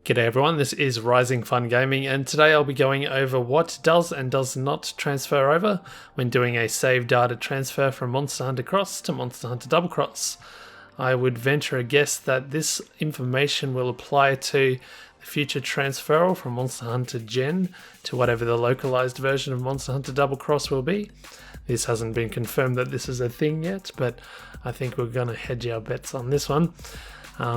G'day everyone, this is RisingFunGaming, and today I'll be going over what does and does not transfer over when doing a saved data transfer from Monster Hunter Cross to Monster Hunter Double Cross. I would venture a guess that this information will apply to the future transferal from Monster Hunter Gen to whatever the localized version of Monster Hunter Double Cross will be. This hasn't been confirmed that this is a thing yet, but I think we're going to hedge our bets on this one.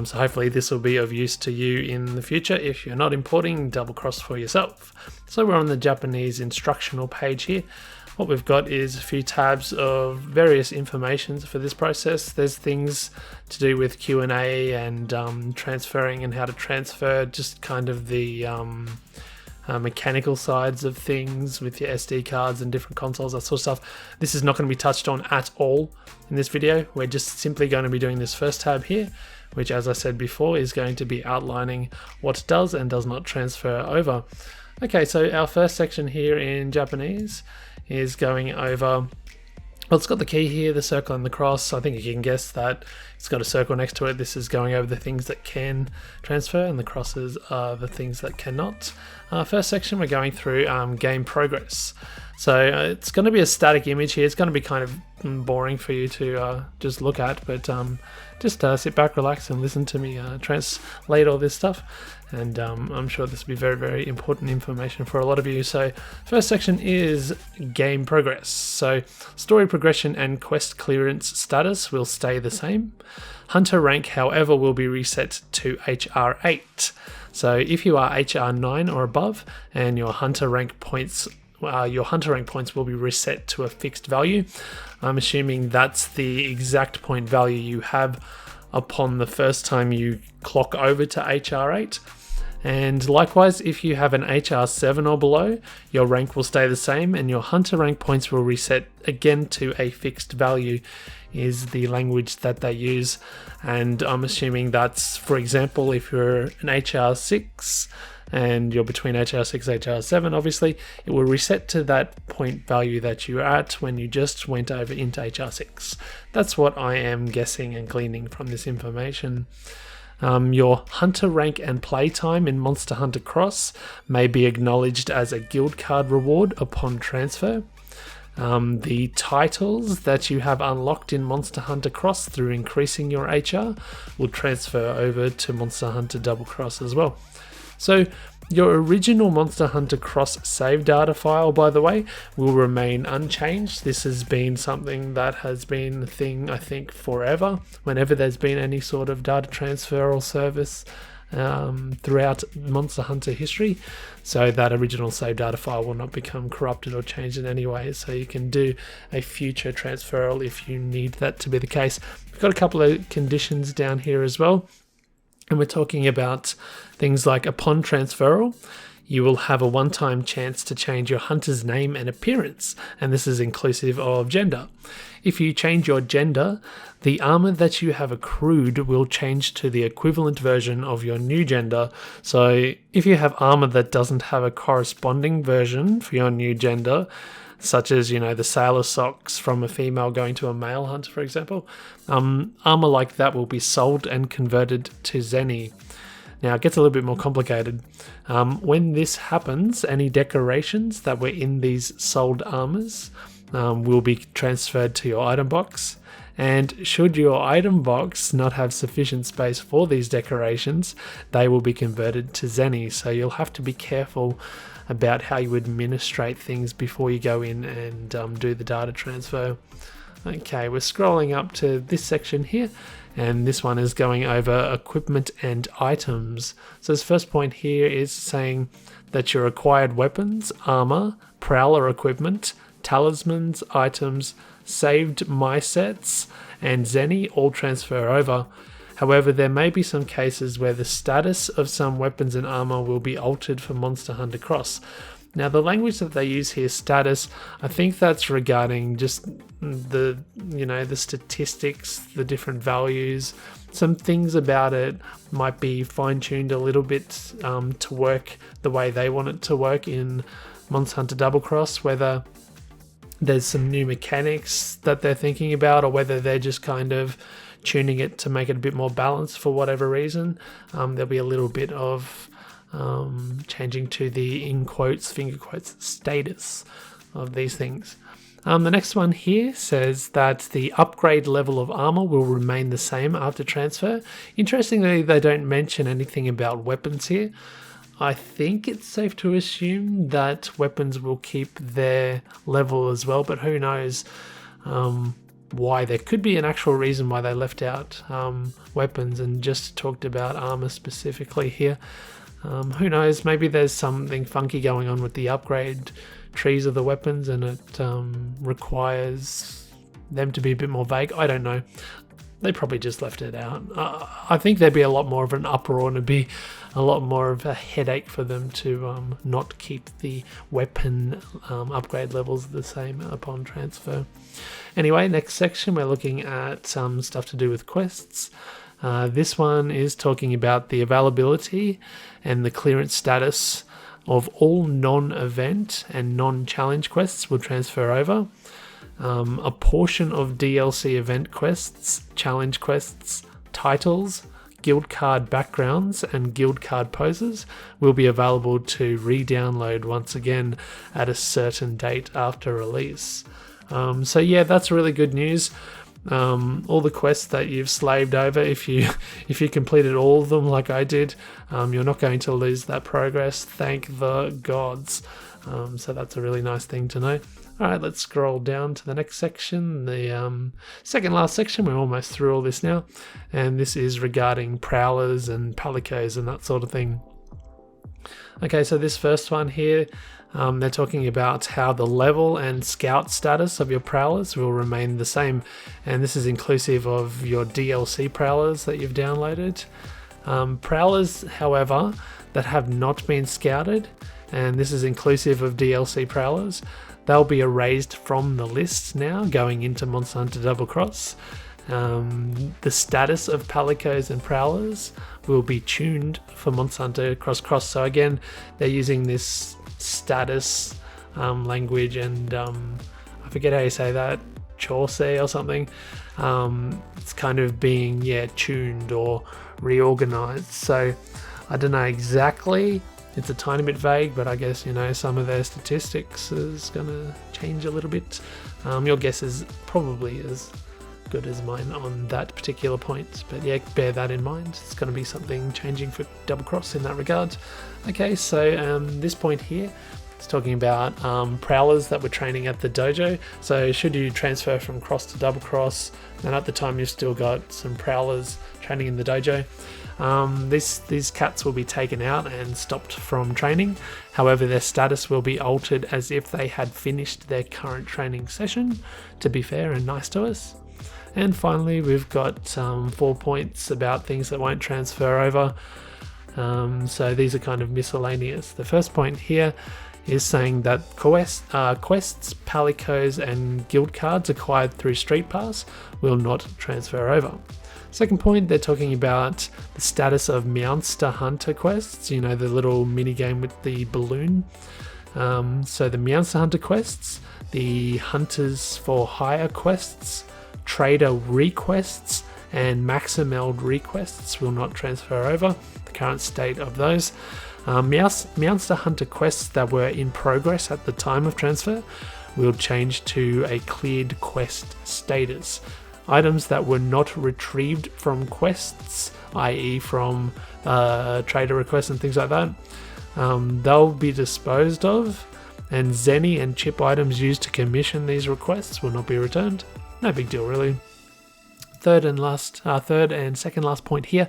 So hopefully this will be of use to you in the future if you're not importing Double Cross for yourself. So we're on the Japanese instructional page here. What we've got is a few tabs of various informations for this process. There's things to do with Q&A and transferring and how to transfer, just kind of the mechanical sides of things with your SD cards and different consoles, that sort of stuff. This is not going to be touched on at all in this video. We're just simply going to be doing this first tab here, which, as I said before, is going to be outlining what does and does not transfer over. Okay, so our first section here in Japanese is going over, well, it's got the key here, the circle and the cross. I think you can guess that it's got a circle next to it. This is going over the things that can transfer, and the crosses are the things that cannot. First section, we're going through game progress. So it's going to be a static image here. It's going to be kind of boring for you to just look at, but just sit back, relax, and listen to me translate all this stuff. And I'm sure this will be very, very important information for a lot of you. So first section is game progress. So story progression and quest clearance status will stay the same. Hunter rank, however, will be reset to HR 8. So if you are HR 9 or above, and your hunter rank points will be reset to a fixed value. I'm assuming that's the exact point value you have upon the first time you clock over to HR 8. And likewise, if you have an HR 7 or below, your rank will stay the same and your hunter rank points will reset again to a fixed value, is the language that they use. And I'm assuming that's, for example, if you're an HR 6 and you're between HR 6 and HR 7, obviously, it will reset to that point value that you're at when you just went over into HR 6. That's what I am guessing and gleaning from this information. Your hunter rank and playtime in Monster Hunter Cross may be acknowledged as a guild card reward upon transfer. The titles that you have unlocked in Monster Hunter Cross through increasing your HR will transfer over to Monster Hunter Double Cross as well. So your original Monster Hunter Cross save data file, by the way, will remain unchanged. This has been something that has been a thing, I think, forever. Whenever there's been any sort of data transfer or service throughout Monster Hunter history, so that original save data file will not become corrupted or changed in any way. So you can do a future transferal if you need that to be the case. We've got a couple of conditions down here as well. And we're talking about things like upon transferal, you will have a one-time chance to change your hunter's name and appearance, and this is inclusive of gender. If you change your gender, the armor that you have accrued will change to the equivalent version of your new gender. So if you have armor that doesn't have a corresponding version for your new gender, such as, the sailor socks from a female going to a male hunter, for example, armor like that will be sold and converted to Zenny. Now, it gets a little bit more complicated. When this happens, any decorations that were in these sold armors will be transferred to your item box. And should your item box not have sufficient space for these decorations, they will be converted to Zenny. So you'll have to be careful about how you administrate things before you go in and do the data transfer. Okay, we're scrolling up to this section here, and this one is going over equipment and items. So this first point here is saying that your acquired weapons, armor, prowler equipment, talismans, items, saved my sets, and Zenny all transfer over. However, there may be some cases where the status of some weapons and armor will be altered for Monster Hunter Cross. Now, the language that they use here, status, I think that's regarding just the statistics, the different values. Some things about it might be fine-tuned a little bit to work the way they want it to work in Monster Hunter Double Cross, whether there's some new mechanics that they're thinking about, or whether they're just kind of tuning it to make it a bit more balanced for whatever reason. There'll be a little bit of changing to the in quotes, finger quotes, status of these things. The next one here says that the upgrade level of armor will remain the same after transfer. Interestingly, they don't mention anything about weapons here. I think it's safe to assume that weapons will keep their level as well, but who knows why. There could be an actual reason why they left out weapons and just talked about armor specifically here. Who knows, maybe there's something funky going on with the upgrade trees of the weapons and it requires them to be a bit more vague. I don't know. They probably just left it out. I think there'd be a lot more of an uproar and it'd be a lot more of a headache for them to not keep the weapon upgrade levels the same upon transfer. Anyway, next section we're looking at some stuff to do with quests. This one is talking about the availability and the clearance status of all non-event and non-challenge quests will transfer over. A portion of DLC event quests, challenge quests, titles, guild card backgrounds and guild card poses will be available to re-download once again at a certain date after release. So yeah, that's really good news. All the quests that you've slaved over, if you completed all of them like I did, you're not going to lose that progress, thank the gods. So that's a really nice thing to know. Alright, let's scroll down to the next section, the second last section. We're almost through all this now, and this is regarding Prowlers and Palicos and that sort of thing. Okay, so this first one here, they're talking about how the level and scout status of your Prowlers will remain the same, and this is inclusive of your DLC Prowlers that you've downloaded. Prowlers, however, that have not been scouted, and this is inclusive of DLC Prowlers, they'll be erased from the list now going into Monster Hunter Double Cross. The status of Palicos and Prowlers will be tuned for Monster Hunter Cross. So again, they're using this status language and I forget how you say that, Chaucer or something. It's kind of being tuned or reorganized. So I don't know exactly. It's a tiny bit vague, but I guess, some of their statistics is going to change a little bit. Your guess is probably as good as mine on that particular point, but yeah, bear that in mind. It's going to be something changing for Double Cross in that regard. Okay, so this point here, it's talking about Prowlers that were training at the dojo. So should you transfer from Cross to Double Cross, and at the time you've still got some Prowlers training in the dojo, these cats will be taken out and stopped from training. However, their status will be altered as if they had finished their current training session, to be fair and nice to us. And finally, we've got 4 points about things that won't transfer over. So these are kind of miscellaneous. The first point here is saying that quests, palicos and guild cards acquired through Street Pass will not transfer over. Second point, they're talking about the status of Monster Hunter quests, the little mini game with the balloon. So the Monster Hunter quests, the Hunters for Hire quests, Trader requests, and Maximeld requests will not transfer over. The current state of those. Monster Hunter quests that were in progress at the time of transfer will change to a cleared quest status. Items that were not retrieved from quests, i.e. from trader requests and things like that, they'll be disposed of, and Zenny and chip items used to commission these requests will not be returned. No big deal really. Third and second last point here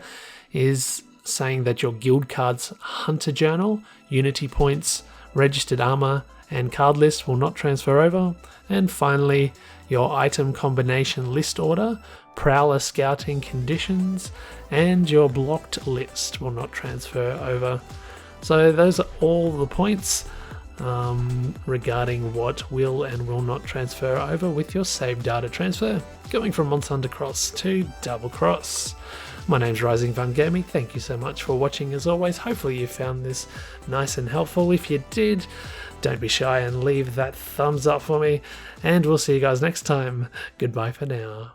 is saying that your guild cards hunter journal, unity points, registered armor, and card list will not transfer over. And finally, your item combination list order, Prowler scouting conditions, and your blocked list will not transfer over. So those are all the points regarding what will and will not transfer over with your saved data transfer, going from Monster Hunter Cross to Double Cross. My name's RisingFunGaming. Thank you so much for watching as always. Hopefully you found this nice and helpful. If you did, don't be shy and leave that thumbs up for me, and we'll see you guys next time. Goodbye for now.